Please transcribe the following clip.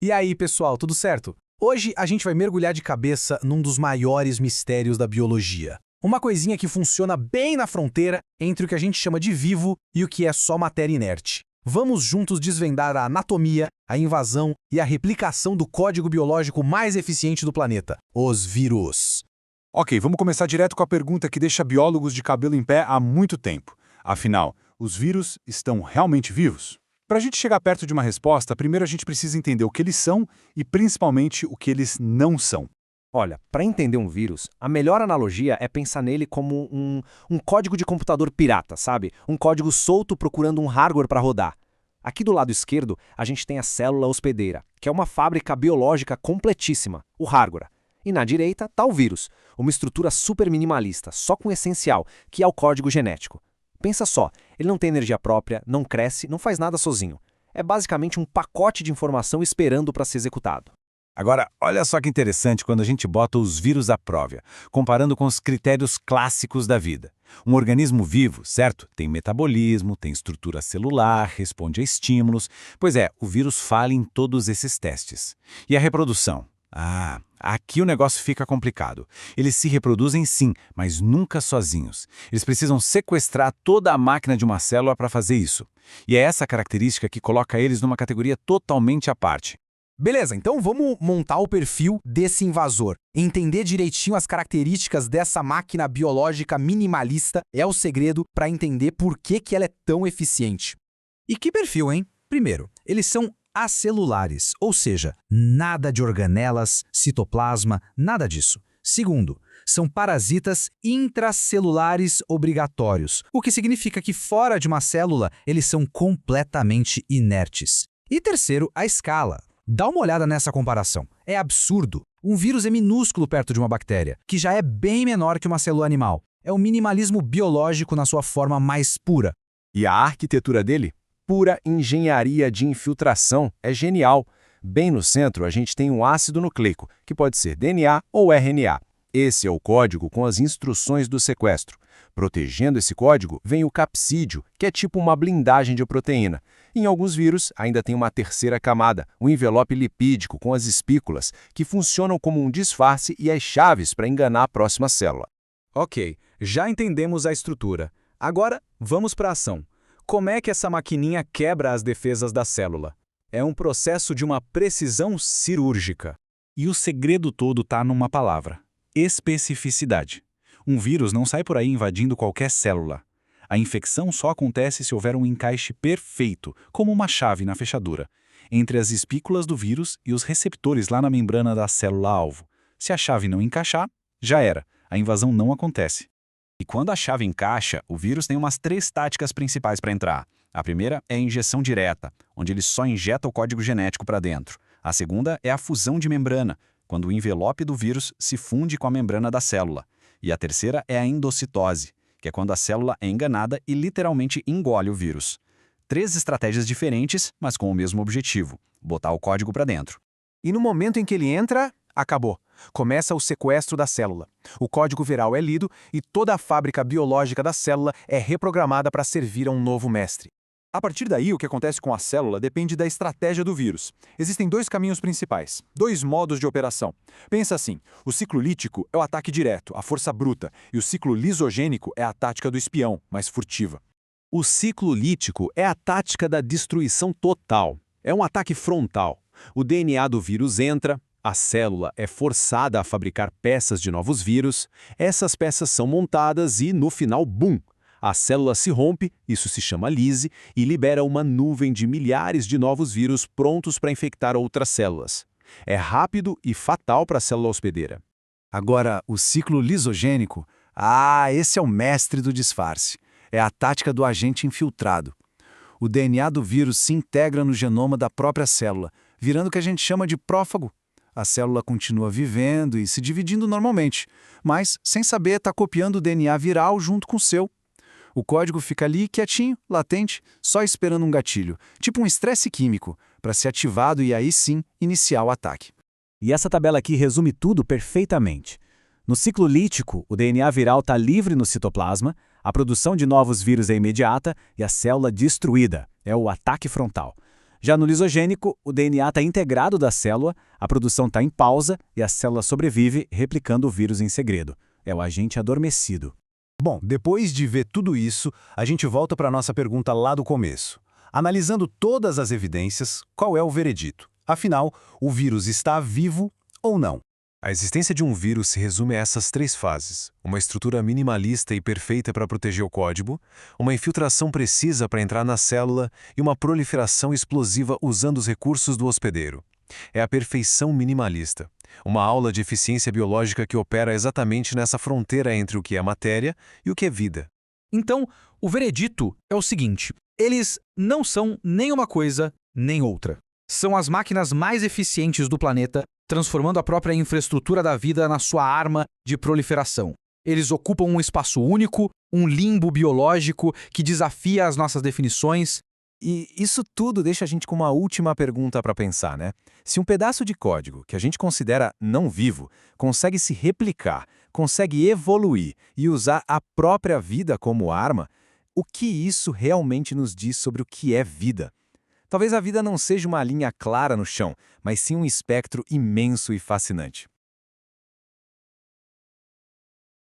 E aí, pessoal, tudo certo? Hoje a gente vai mergulhar de cabeça num dos maiores mistérios da biologia. Uma coisinha que funciona bem na fronteira entre o que a gente chama de vivo e o que é só matéria inerte. Vamos juntos desvendar a anatomia, a invasão e a replicação do código biológico mais eficiente do planeta, os vírus. Ok, vamos começar direto com a pergunta que deixa biólogos de cabelo em pé há muito tempo. Afinal, os vírus estão realmente vivos? Para a gente chegar perto de uma resposta, primeiro a gente precisa entender o que eles são e principalmente o que eles não são. Olha, para entender um vírus, a melhor analogia é pensar nele como um código de computador pirata, sabe? Um código solto procurando um hardware para rodar. Aqui do lado esquerdo, a gente tem a célula hospedeira, que é uma fábrica biológica completíssima, o hardware. E na direita está o vírus, uma estrutura super minimalista, só com o essencial, que é o código genético. Pensa só, ele não tem energia própria, não cresce, não faz nada sozinho. É basicamente um pacote de informação esperando para ser executado. Agora, olha só que interessante quando a gente bota os vírus à prova, comparando com os critérios clássicos da vida. Um organismo vivo, certo? Tem metabolismo, tem estrutura celular, responde a estímulos. Pois é, o vírus falha em todos esses testes. E a reprodução? Aqui o negócio fica complicado. Eles se reproduzem sim, mas nunca sozinhos. Eles precisam sequestrar toda a máquina de uma célula para fazer isso. E é essa característica que coloca eles numa categoria totalmente à parte. Beleza, então vamos montar o perfil desse invasor. Entender direitinho as características dessa máquina biológica minimalista é o segredo para entender por que ela é tão eficiente. E que perfil, hein? Primeiro, eles são acelulares, ou seja, nada de organelas, citoplasma, nada disso. Segundo, são parasitas intracelulares obrigatórios, o que significa que fora de uma célula eles são completamente inertes. E terceiro, a escala. Dá uma olhada nessa comparação. É absurdo. Um vírus é minúsculo perto de uma bactéria, que já é bem menor que uma célula animal. É o minimalismo biológico na sua forma mais pura. E a arquitetura dele? Pura engenharia de infiltração, é genial. Bem no centro, a gente tem um ácido nucleico, que pode ser DNA ou RNA. Esse é o código com as instruções do sequestro. Protegendo esse código vem o capsídeo, que é tipo uma blindagem de proteína. Em alguns vírus, ainda tem uma terceira camada, o envelope lipídico com as espículas, que funcionam como um disfarce e as chaves para enganar a próxima célula. Ok, já entendemos a estrutura. Agora, vamos para a ação. Como é que essa maquininha quebra as defesas da célula? É um processo de uma precisão cirúrgica. E o segredo todo está numa palavra: especificidade. Um vírus não sai por aí invadindo qualquer célula. A infecção só acontece se houver um encaixe perfeito, como uma chave na fechadura, entre as espículas do vírus e os receptores lá na membrana da célula-alvo. Se a chave não encaixar, já era. A invasão não acontece. E quando a chave encaixa, o vírus tem umas 3 táticas principais para entrar. A primeira é a injeção direta, onde ele só injeta o código genético para dentro. A segunda é a fusão de membrana, quando o envelope do vírus se funde com a membrana da célula. E a terceira é a endocitose, que é quando a célula é enganada e literalmente engole o vírus. 3 estratégias diferentes, mas com o mesmo objetivo: botar o código para dentro. E no momento em que ele entra, acabou. Começa o sequestro da célula. O código viral é lido e toda a fábrica biológica da célula é reprogramada para servir a um novo mestre. A partir daí, o que acontece com a célula depende da estratégia do vírus. Existem 2 caminhos principais, 2 modos de operação. Pensa assim, o ciclo lítico é o ataque direto, a força bruta, e o ciclo lisogênico é a tática do espião, mais furtiva. O ciclo lítico é a tática da destruição total. É um ataque frontal. O DNA do vírus entra, a célula é forçada a fabricar peças de novos vírus, essas peças são montadas e, no final, bum! A célula se rompe, isso se chama lise, e libera uma nuvem de milhares de novos vírus prontos para infectar outras células. É rápido e fatal para a célula hospedeira. Agora, o ciclo lisogênico, esse é o mestre do disfarce. É a tática do agente infiltrado. O DNA do vírus se integra no genoma da própria célula, virando o que a gente chama de prófago. A célula continua vivendo e se dividindo normalmente, mas, sem saber, está copiando o DNA viral junto com o seu. O código fica ali quietinho, latente, só esperando um gatilho, tipo um estresse químico, para ser ativado e aí sim iniciar o ataque. E essa tabela aqui resume tudo perfeitamente. No ciclo lítico, o DNA viral está livre no citoplasma, a produção de novos vírus é imediata e a célula destruída. É o ataque frontal. Já no lisogênico, o DNA está integrado da célula, a produção está em pausa e a célula sobrevive replicando o vírus em segredo. É o agente adormecido. Bom, depois de ver tudo isso, a gente volta para a nossa pergunta lá do começo. Analisando todas as evidências, qual é o veredito? Afinal, o vírus está vivo ou não? A existência de um vírus se resume a essas 3 fases: uma estrutura minimalista e perfeita para proteger o código, uma infiltração precisa para entrar na célula e uma proliferação explosiva usando os recursos do hospedeiro. É a perfeição minimalista, uma aula de eficiência biológica que opera exatamente nessa fronteira entre o que é matéria e o que é vida. Então, o veredito é o seguinte: eles não são nem uma coisa nem outra. São as máquinas mais eficientes do planeta, transformando a própria infraestrutura da vida na sua arma de proliferação. Eles ocupam um espaço único, um limbo biológico que desafia as nossas definições. E isso tudo deixa a gente com uma última pergunta para pensar, né? Se um pedaço de código que a gente considera não vivo consegue se replicar, consegue evoluir e usar a própria vida como arma, o que isso realmente nos diz sobre o que é vida? Talvez a vida não seja uma linha clara no chão, mas sim um espectro imenso e fascinante.